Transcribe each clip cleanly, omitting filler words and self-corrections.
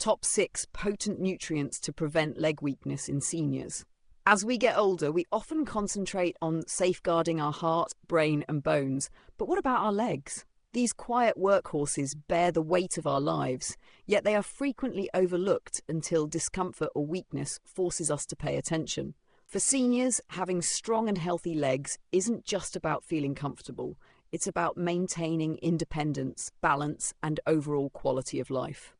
Top 6 potent nutrients to prevent leg weakness in seniors. As we get older, we often concentrate on safeguarding our heart, brain, and bones. But what about our legs? These quiet workhorses bear the weight of our lives, yet they are frequently overlooked until discomfort or weakness forces us to pay attention. For seniors, having strong and healthy legs isn't just about feeling comfortable. It's about maintaining independence, balance, and overall quality of life.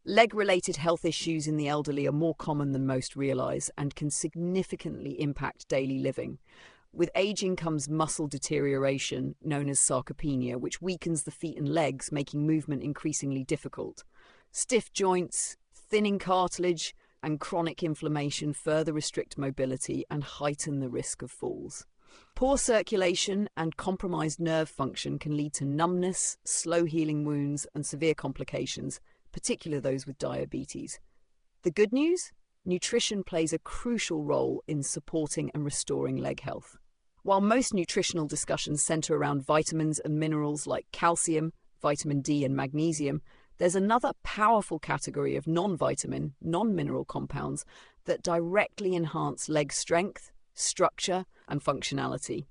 Leg-related health issues in the elderly are more common than most realize and can significantly impact daily living. With aging comes muscle deterioration, known as sarcopenia, which weakens the feet and legs, making movement increasingly difficult. Stiff joints, thinning cartilage, and chronic inflammation further restrict mobility and heighten the risk of falls. Poor circulation and compromised nerve function can lead to numbness, slow healing wounds, and severe complications, particularly those with diabetes. The good news? Nutrition plays a crucial role in supporting and restoring leg health. While most nutritional discussions center around vitamins and minerals like calcium, vitamin D, and magnesium, there's another powerful category of non-vitamin, non-mineral compounds that directly enhance leg strength, structure, and functionality.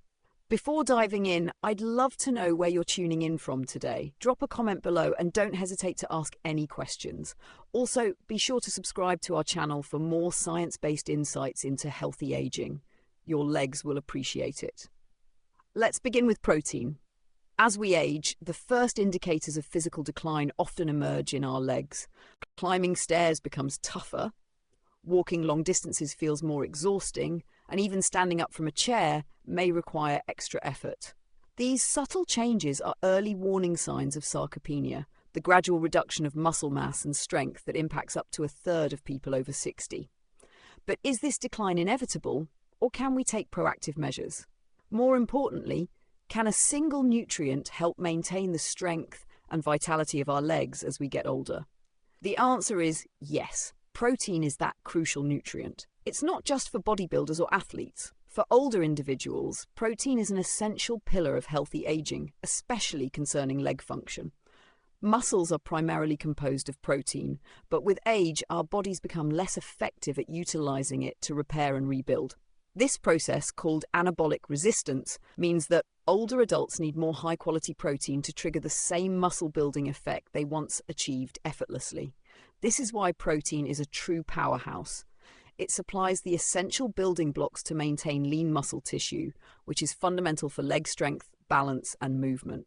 Before diving in, I'd love to know where you're tuning in from today. Drop a comment below and don't hesitate to ask any questions. Also, be sure to subscribe to our channel for more science-based insights into healthy aging. Your legs will appreciate it. Let's begin with protein. As we age, the first indicators of physical decline often emerge in our legs. Climbing stairs becomes tougher, walking long distances feels more exhausting, and even standing up from a chair may require extra effort. These subtle changes are early warning signs of sarcopenia, the gradual reduction of muscle mass and strength that impacts up to a third of people over 60. But is this decline inevitable, or can we take proactive measures? More importantly, can a single nutrient help maintain the strength and vitality of our legs as we get older? The answer is yes. Protein is that crucial nutrient. It's not just for bodybuilders or athletes. For older individuals, protein is an essential pillar of healthy aging, especially concerning leg function. Muscles are primarily composed of protein, but with age, our bodies become less effective at utilizing it to repair and rebuild. This process, called anabolic resistance, means that older adults need more high-quality protein to trigger the same muscle-building effect they once achieved effortlessly. This is why protein is a true powerhouse. It supplies the essential building blocks to maintain lean muscle tissue, which is fundamental for leg strength, balance, and movement.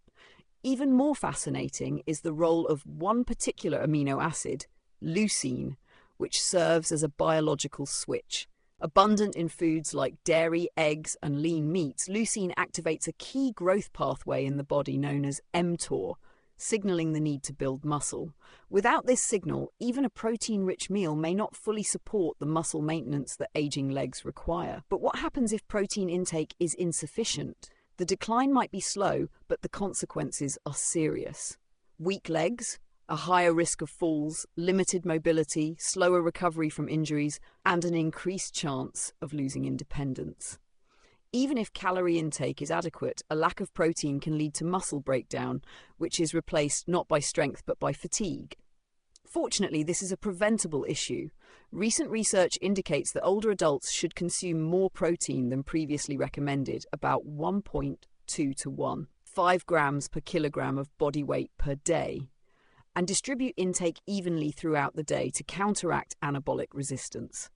Even more fascinating is the role of one particular amino acid, leucine, which serves as a biological switch. Abundant in foods like dairy, eggs, and lean meats, leucine activates a key growth pathway in the body known as mTOR, signaling the need to build muscle. Without this signal, even a protein-rich meal may not fully support the muscle maintenance that aging legs require. But what happens if protein intake is insufficient? The decline might be slow, but the consequences are serious. Weak legs, a higher risk of falls, limited mobility, slower recovery from injuries, and an increased chance of losing independence. Even if calorie intake is adequate, a lack of protein can lead to muscle breakdown, which is replaced not by strength but by fatigue. Fortunately, this is a preventable issue. Recent research indicates that older adults should consume more protein than previously recommended, about 1.2 to 1, 5 grams per kilogram of body weight per day, and distribute intake evenly throughout the day to counteract anabolic resistance.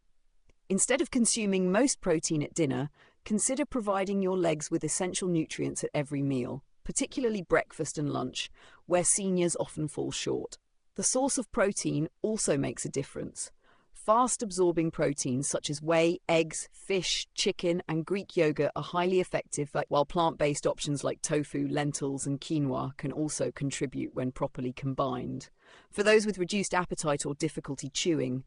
Instead of consuming most protein at dinner, consider providing your legs with essential nutrients at every meal, particularly breakfast and lunch, where seniors often fall short. The source of protein also makes a difference. Fast-absorbing proteins such as whey, eggs, fish, chicken, and Greek yogurt are highly effective, while plant-based options like tofu, lentils, and quinoa can also contribute when properly combined. For those with reduced appetite or difficulty chewing,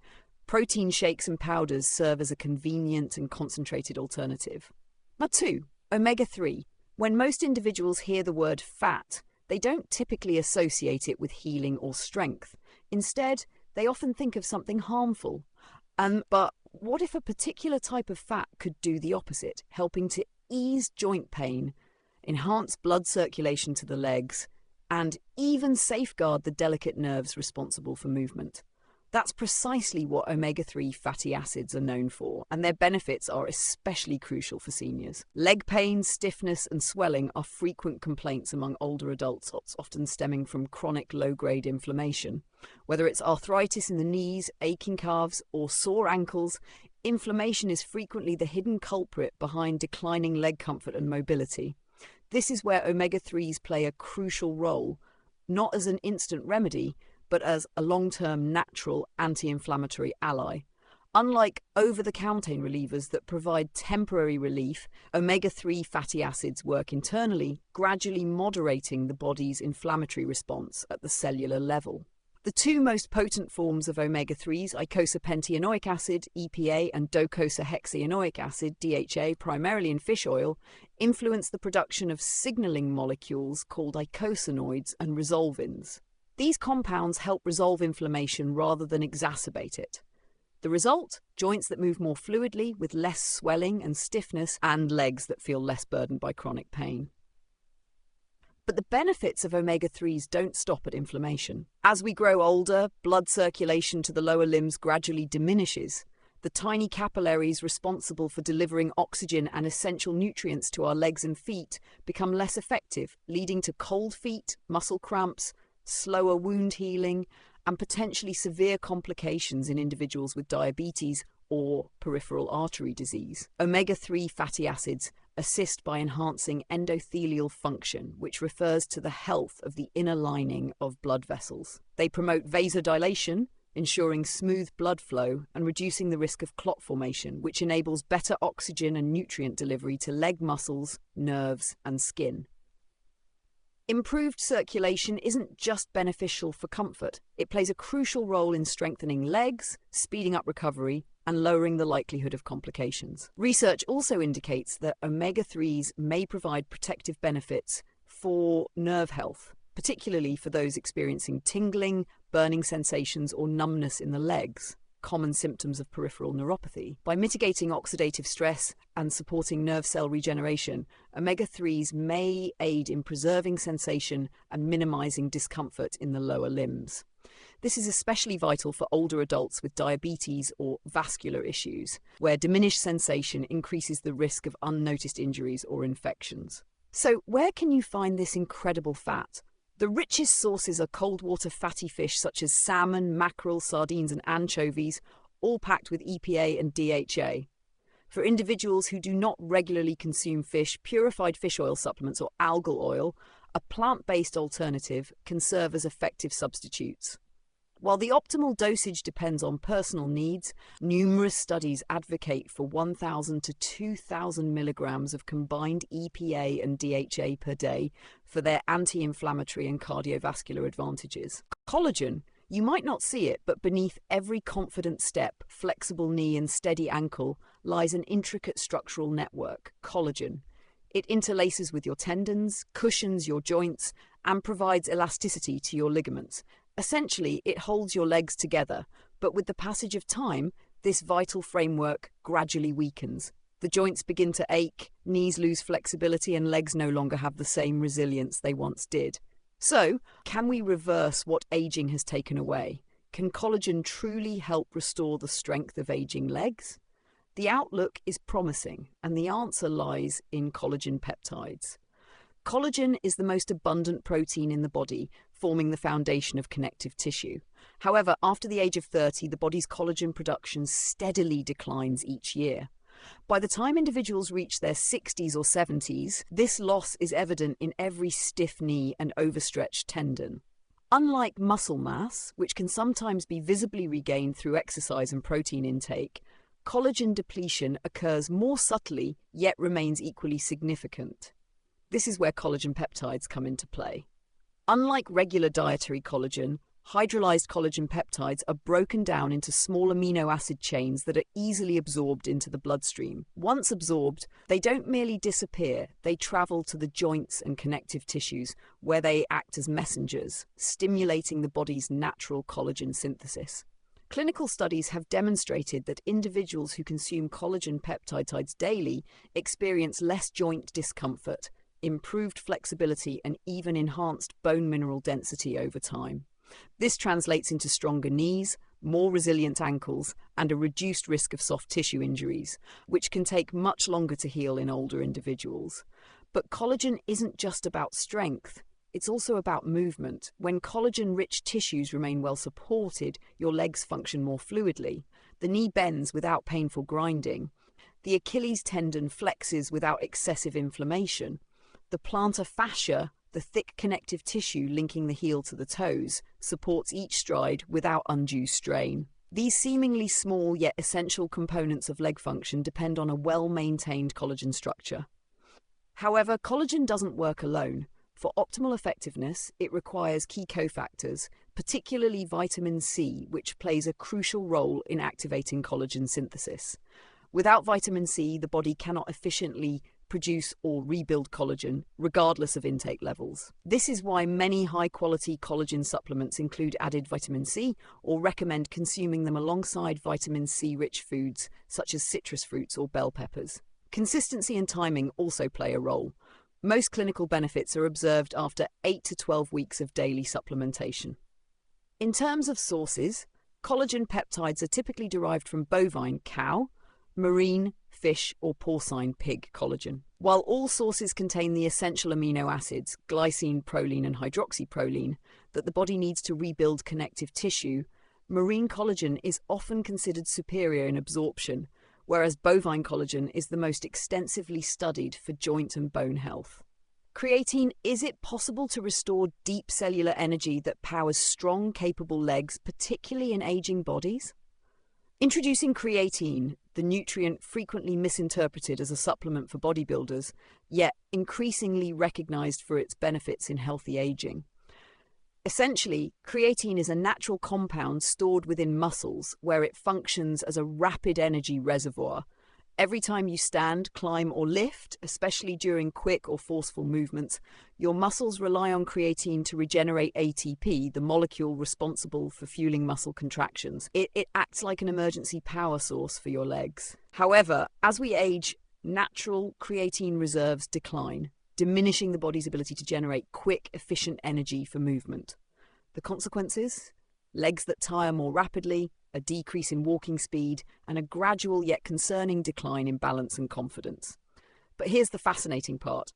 protein shakes and powders serve as a convenient and concentrated alternative. Number 2, omega-3. When most individuals hear the word fat, they don't typically associate it with healing or strength. Instead, they often think of something harmful. But what if a particular type of fat could do the opposite, helping to ease joint pain, enhance blood circulation to the legs, and even safeguard the delicate nerves responsible for movement? That's precisely what omega-3 fatty acids are known for, and their benefits are especially crucial for seniors. Leg pain, stiffness, and swelling are frequent complaints among older adults, often stemming from chronic low-grade inflammation. Whether it's arthritis in the knees, aching calves, or sore ankles, inflammation is frequently the hidden culprit behind declining leg comfort and mobility. This is where omega-3s play a crucial role, not as an instant remedy, but as a long-term natural anti-inflammatory ally. Unlike over-the-counter relievers that provide temporary relief, omega-3 fatty acids work internally, gradually moderating the body's inflammatory response at the cellular level. The two most potent forms of omega-3s, eicosapentaenoic acid, EPA, and docosahexaenoic acid, DHA, primarily in fish oil, influence the production of signaling molecules called eicosanoids and resolvins. These compounds help resolve inflammation rather than exacerbate it. The result? Joints that move more fluidly with less swelling and stiffness, and legs that feel less burdened by chronic pain. But the benefits of omega-3s don't stop at inflammation. As we grow older, blood circulation to the lower limbs gradually diminishes. The tiny capillaries responsible for delivering oxygen and essential nutrients to our legs and feet become less effective, leading to cold feet, muscle cramps, slower wound healing, and potentially severe complications in individuals with diabetes or peripheral artery disease. Omega-3 fatty acids assist by enhancing endothelial function, which refers to the health of the inner lining of blood vessels. They promote vasodilation, ensuring smooth blood flow and reducing the risk of clot formation, which enables better oxygen and nutrient delivery to leg muscles, nerves, and skin. Improved circulation isn't just beneficial for comfort. It plays a crucial role in strengthening legs, speeding up recovery, and lowering the likelihood of complications. Research also indicates that omega-3s may provide protective benefits for nerve health, particularly for those experiencing tingling, burning sensations, or numbness in the legs, common symptoms of peripheral neuropathy. By mitigating oxidative stress and supporting nerve cell regeneration, omega-3s may aid in preserving sensation and minimizing discomfort in the lower limbs. This is especially vital for older adults with diabetes or vascular issues, where diminished sensation increases the risk of unnoticed injuries or infections. So, where can you find this incredible fat? The richest sources are cold water fatty fish such as salmon, mackerel, sardines, and anchovies, all packed with EPA and DHA. For individuals who do not regularly consume fish, purified fish oil supplements or algal oil, a plant-based alternative, can serve as effective substitutes. While the optimal dosage depends on personal needs, numerous studies advocate for 1,000 to 2,000 milligrams of combined EPA and DHA per day for their anti-inflammatory and cardiovascular advantages. Collagen. You might not see it, but beneath every confident step, flexible knee, and steady ankle lies an intricate structural network, collagen. It interlaces with your tendons, cushions your joints, and provides elasticity to your ligaments. Essentially, it holds your legs together, but with the passage of time, this vital framework gradually weakens. The joints begin to ache, knees lose flexibility, and legs no longer have the same resilience they once did. So, can we reverse what aging has taken away? Can collagen truly help restore the strength of aging legs? The outlook is promising, and the answer lies in collagen peptides. Collagen is the most abundant protein in the body, forming the foundation of connective tissue. However, after the age of 30, the body's collagen production steadily declines each year. By the time individuals reach their 60s or 70s, this loss is evident in every stiff knee and overstretched tendon. Unlike muscle mass, which can sometimes be visibly regained through exercise and protein intake, collagen depletion occurs more subtly, yet remains equally significant. This is where collagen peptides come into play. Unlike regular dietary collagen, hydrolyzed collagen peptides are broken down into small amino acid chains that are easily absorbed into the bloodstream. Once absorbed, they don't merely disappear, they travel to the joints and connective tissues, where they act as messengers, stimulating the body's natural collagen synthesis. Clinical studies have demonstrated that individuals who consume collagen peptides daily experience less joint discomfort, improved flexibility, and even enhanced bone mineral density over time. This translates into stronger knees, more resilient ankles, and a reduced risk of soft tissue injuries, which can take much longer to heal in older individuals. But collagen isn't just about strength. It's also about movement. When collagen-rich tissues remain well supported, your legs function more fluidly. The knee bends without painful grinding. The Achilles tendon flexes without excessive inflammation. The plantar fascia, the thick connective tissue linking the heel to the toes, supports each stride without undue strain. These seemingly small yet essential components of leg function depend on a well-maintained collagen structure. However, collagen doesn't work alone. For optimal effectiveness, it requires key cofactors, particularly vitamin C, which plays a crucial role in activating collagen synthesis. Without vitamin C, the body cannot efficiently produce or rebuild collagen, regardless of intake levels. This is why many high-quality collagen supplements include added vitamin C or recommend consuming them alongside vitamin C-rich foods such as citrus fruits or bell peppers. Consistency and timing also play a role. Most clinical benefits are observed after 8 to 12 weeks of daily supplementation. In terms of sources, collagen peptides are typically derived from bovine cow, marine, fish, or porcine pig collagen. While all sources contain the essential amino acids, glycine, proline, and hydroxyproline, that the body needs to rebuild connective tissue, marine collagen is often considered superior in absorption, whereas bovine collagen is the most extensively studied for joint and bone health. Creatine, is it possible to restore deep cellular energy that powers strong, capable legs, particularly in aging bodies? Introducing creatine, the nutrient frequently misinterpreted as a supplement for bodybuilders, yet increasingly recognized for its benefits in healthy aging. Essentially, creatine is a natural compound stored within muscles where it functions as a rapid energy reservoir. Every time you stand, climb, or lift, especially during quick or forceful movements, your muscles rely on creatine to regenerate ATP, the molecule responsible for fueling muscle contractions. It acts like an emergency power source for your legs. However, as we age, natural creatine reserves decline, diminishing the body's ability to generate quick, efficient energy for movement. The consequences? Legs that tire more rapidly, a decrease in walking speed, and a gradual yet concerning decline in balance and confidence. But here's the fascinating part.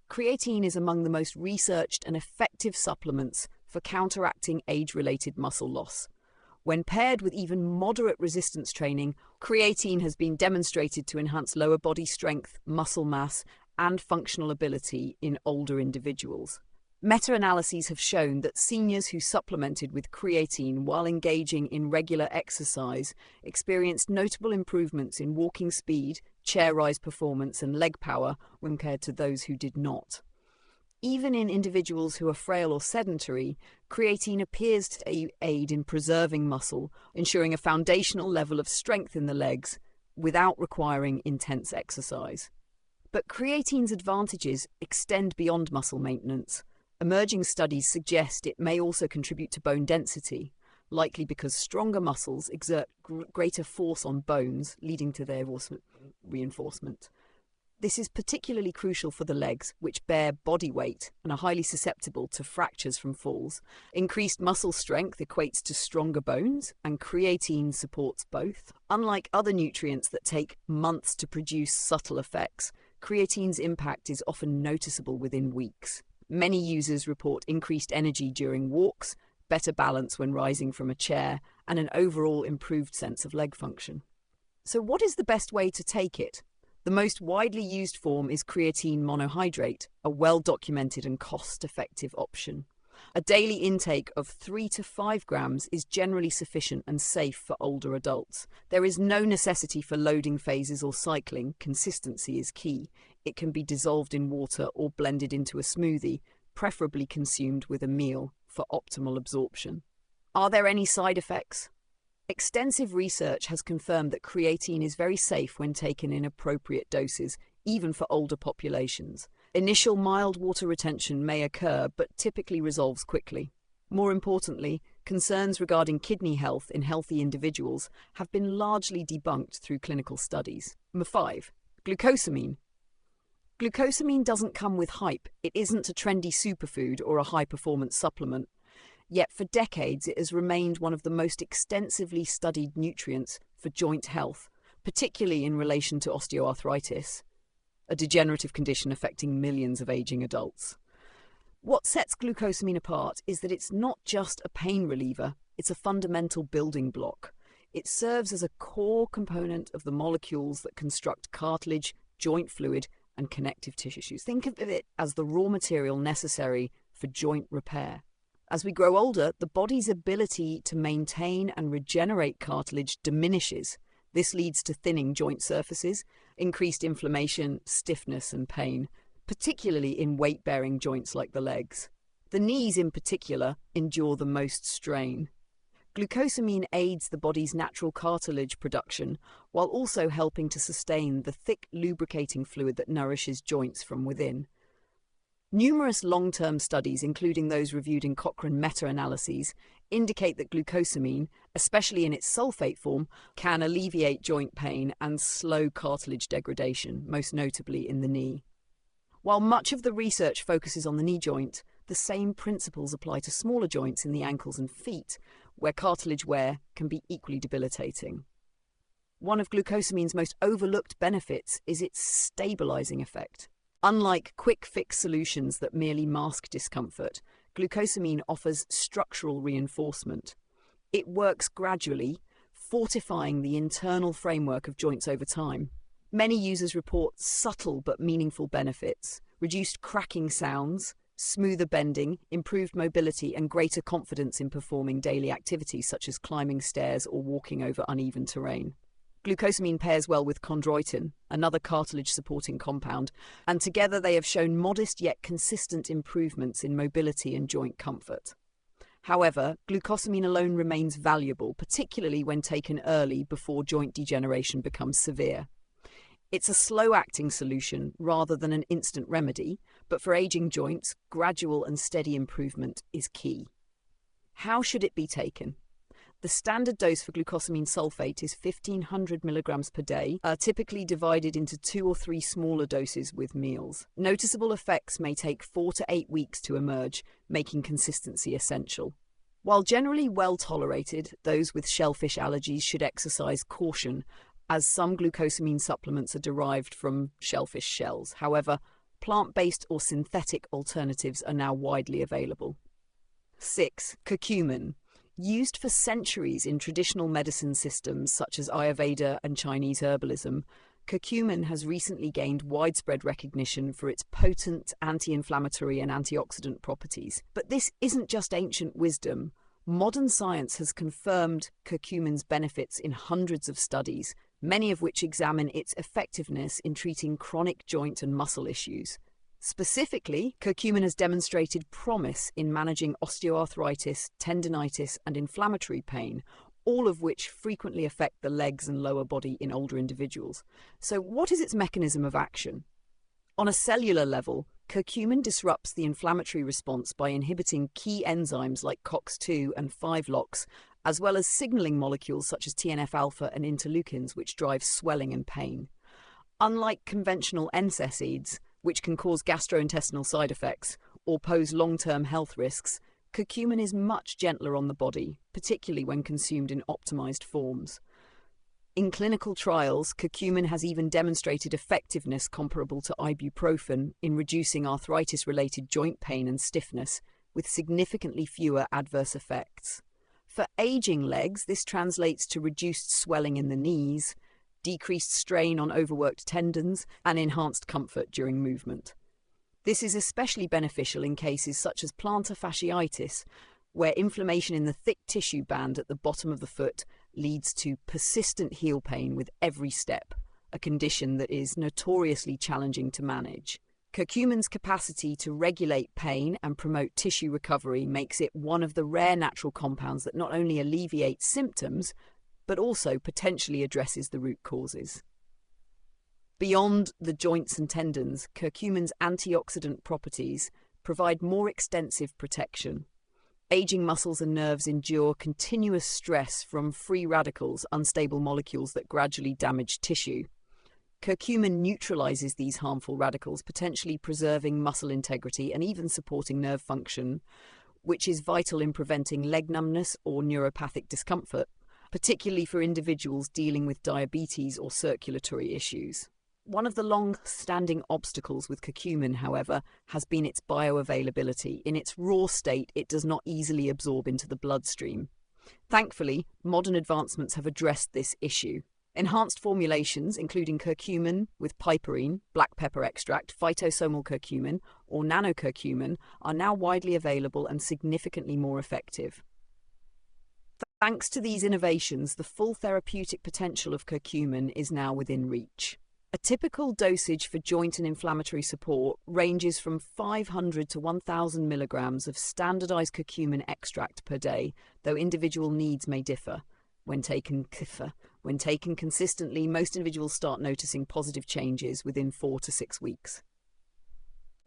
Creatine is among the most researched and effective supplements for counteracting age-related muscle loss. When paired with even moderate resistance training, creatine has been demonstrated to enhance lower body strength, muscle mass, and functional ability in older individuals. Meta-analyses have shown that seniors who supplemented with creatine while engaging in regular exercise experienced notable improvements in walking speed, chair rise performance, and leg power when compared to those who did not. Even in individuals who are frail or sedentary, creatine appears to aid in preserving muscle, ensuring a foundational level of strength in the legs without requiring intense exercise. But creatine's advantages extend beyond muscle maintenance. Emerging studies suggest it may also contribute to bone density, likely because stronger muscles exert greater force on bones, leading to their reinforcement. This is particularly crucial for the legs, which bear body weight and are highly susceptible to fractures from falls. Increased muscle strength equates to stronger bones, and creatine supports both. Unlike other nutrients that take months to produce subtle effects, creatine's impact is often noticeable within weeks. Many users report increased energy during walks, better balance when rising from a chair, and an overall improved sense of leg function. So what is the best way to take it? The most widely used form is creatine monohydrate, a well-documented and cost-effective option. A daily intake of 3 to 5 grams is generally sufficient and safe for older adults. There is no necessity for loading phases or cycling. Consistency is key. It can be dissolved in water or blended into a smoothie, preferably consumed with a meal for optimal absorption. Are there any side effects? Extensive research has confirmed that creatine is very safe when taken in appropriate doses, even for older populations. Initial mild water retention may occur, but typically resolves quickly. More importantly, concerns regarding kidney health in healthy individuals have been largely debunked through clinical studies. Number 5. Glucosamine. Glucosamine doesn't come with hype. It isn't a trendy superfood or a high-performance supplement. Yet for decades it has remained one of the most extensively studied nutrients for joint health, particularly in relation to osteoarthritis, a degenerative condition affecting millions of aging adults. What sets glucosamine apart is that it's not just a pain reliever, it's a fundamental building block. It serves as a core component of the molecules that construct cartilage, joint fluid, and connective tissues. Think of it as the raw material necessary for joint repair. As we grow older, the body's ability to maintain and regenerate cartilage diminishes. This leads to thinning joint surfaces, increased inflammation, stiffness, and pain, particularly in weight-bearing joints like the legs. The knees, in particular, endure the most strain. Glucosamine aids the body's natural cartilage production while also helping to sustain the thick lubricating fluid that nourishes joints from within. Numerous long-term studies, including those reviewed in Cochrane meta-analyses, indicate that glucosamine, especially in its sulfate form, can alleviate joint pain and slow cartilage degradation, most notably in the knee. While much of the research focuses on the knee joint, the same principles apply to smaller joints in the ankles and feet, where cartilage wear can be equally debilitating. One of glucosamine's most overlooked benefits is its stabilizing effect. Unlike quick-fix solutions that merely mask discomfort, glucosamine offers structural reinforcement. It works gradually, fortifying the internal framework of joints over time. Many users report subtle but meaningful benefits: reduced cracking sounds, smoother bending, improved mobility, and greater confidence in performing daily activities such as climbing stairs or walking over uneven terrain. Glucosamine pairs well with chondroitin, another cartilage-supporting compound, and together they have shown modest yet consistent improvements in mobility and joint comfort. However, glucosamine alone remains valuable, particularly when taken early before joint degeneration becomes severe. It's a slow-acting solution rather than an instant remedy, but for aging joints, gradual and steady improvement is key. How should it be taken? The standard dose for glucosamine sulfate is 1,500 milligrams per day, typically divided into 2 or 3 smaller doses with meals. Noticeable effects may take 4 to 8 weeks to emerge, making consistency essential. While generally well tolerated, those with shellfish allergies should exercise caution, as some glucosamine supplements are derived from shellfish shells. However, plant-based or synthetic alternatives are now widely available. 6. Curcumin. Used for centuries in traditional medicine systems such as Ayurveda and Chinese herbalism, curcumin has recently gained widespread recognition for its potent anti-inflammatory and antioxidant properties. But this isn't just ancient wisdom. Modern science has confirmed curcumin's benefits in hundreds of studies, many of which examine its effectiveness in treating chronic joint and muscle issues. Specifically, curcumin has demonstrated promise in managing osteoarthritis, tendinitis, and inflammatory pain, all of which frequently affect the legs and lower body in older individuals. So what is its mechanism of action? On a cellular level, curcumin disrupts the inflammatory response by inhibiting key enzymes like COX-2 and 5-LOX, as well as signaling molecules such as TNF-alpha and interleukins, which drive swelling and pain. Unlike conventional NSAIDs, which can cause gastrointestinal side effects or pose long-term health risks, curcumin is much gentler on the body, particularly when consumed in optimized forms. In clinical trials, curcumin has even demonstrated effectiveness comparable to ibuprofen in reducing arthritis-related joint pain and stiffness, with significantly fewer adverse effects. For aging legs, this translates to reduced swelling in the knees, decreased strain on overworked tendons, and enhanced comfort during movement. This is especially beneficial in cases such as plantar fasciitis, where inflammation in the thick tissue band at the bottom of the foot leads to persistent heel pain with every step, a condition that is notoriously challenging to manage. Curcumin's capacity to regulate pain and promote tissue recovery makes it one of the rare natural compounds that not only alleviates symptoms, but also potentially addresses the root causes. Beyond the joints and tendons, curcumin's antioxidant properties provide more extensive protection. Aging muscles and nerves endure continuous stress from free radicals, unstable molecules that gradually damage tissue. Curcumin neutralizes these harmful radicals, potentially preserving muscle integrity and even supporting nerve function, which is vital in preventing leg numbness or neuropathic discomfort, particularly for individuals dealing with diabetes or circulatory issues. One of the long-standing obstacles with curcumin, however, has been its bioavailability. In its raw state, it does not easily absorb into the bloodstream. Thankfully, modern advancements have addressed this issue. Enhanced formulations, including curcumin with piperine, black pepper extract, phytosomal curcumin, or nanocurcumin, are now widely available and significantly more effective. Thanks to these innovations, the full therapeutic potential of curcumin is now within reach. A typical dosage for joint and inflammatory support ranges from 500 to 1,000 milligrams of standardized curcumin extract per day, though individual needs may differ. When taken consistently, most individuals start noticing positive changes within 4 to 6 weeks.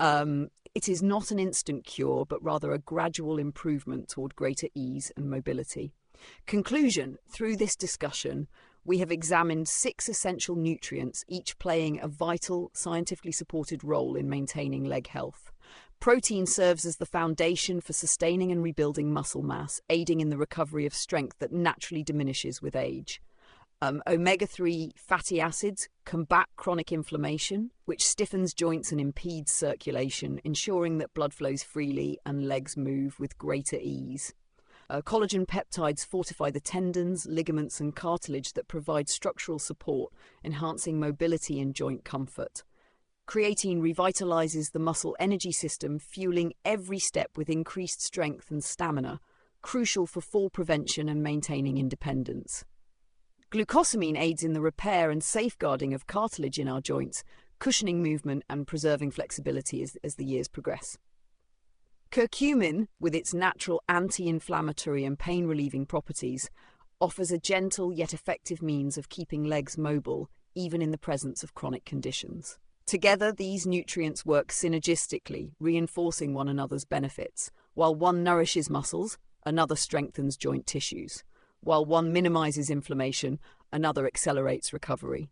It is not an instant cure, but rather a gradual improvement toward greater ease and mobility. Conclusion: through this discussion, we have examined 6 essential nutrients, each playing a vital, scientifically supported role in maintaining leg health. Protein serves as the foundation for sustaining and rebuilding muscle mass, aiding in the recovery of strength that naturally diminishes with age. Omega-3 fatty acids combat chronic inflammation, which stiffens joints and impedes circulation, ensuring that blood flows freely and legs move with greater ease. Collagen peptides fortify the tendons, ligaments, and cartilage that provide structural support, enhancing mobility and joint comfort. Creatine revitalizes the muscle energy system, fueling every step with increased strength and stamina, crucial for fall prevention and maintaining independence. Glucosamine aids in the repair and safeguarding of cartilage in our joints, cushioning movement and preserving flexibility as the years progress. Curcumin, with its natural anti-inflammatory and pain-relieving properties, offers a gentle yet effective means of keeping legs mobile, even in the presence of chronic conditions. Together, these nutrients work synergistically, reinforcing one another's benefits. While one nourishes muscles, another strengthens joint tissues. While one minimizes inflammation, another accelerates recovery.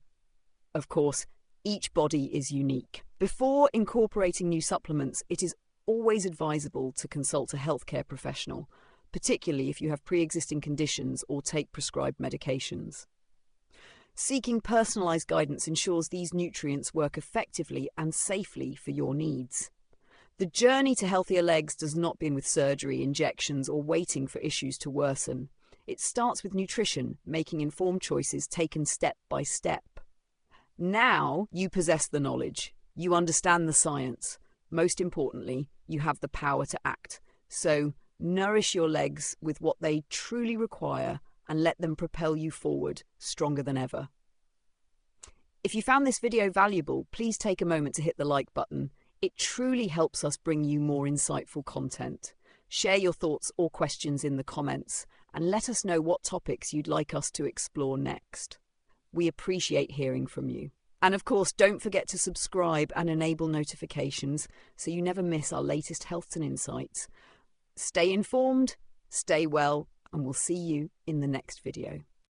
Of course, each body is unique. Before incorporating new supplements, it is always advisable to consult a healthcare professional, particularly if you have pre-existing conditions or take prescribed medications. Seeking personalized guidance ensures these nutrients work effectively and safely for your needs. The journey to healthier legs does not begin with surgery, injections, or waiting for issues to worsen. It starts with nutrition, making informed choices taken step by step. Now you possess the knowledge. You understand the science. Most importantly, you have the power to act. So nourish your legs with what they truly require and let them propel you forward, stronger than ever. If you found this video valuable, please take a moment to hit the like button. It truly helps us bring you more insightful content. Share your thoughts or questions in the comments and let us know what topics you'd like us to explore next. We appreciate hearing from you. And of course, don't forget to subscribe and enable notifications so you never miss our latest health and insights. Stay informed, stay well, and we'll see you in the next video.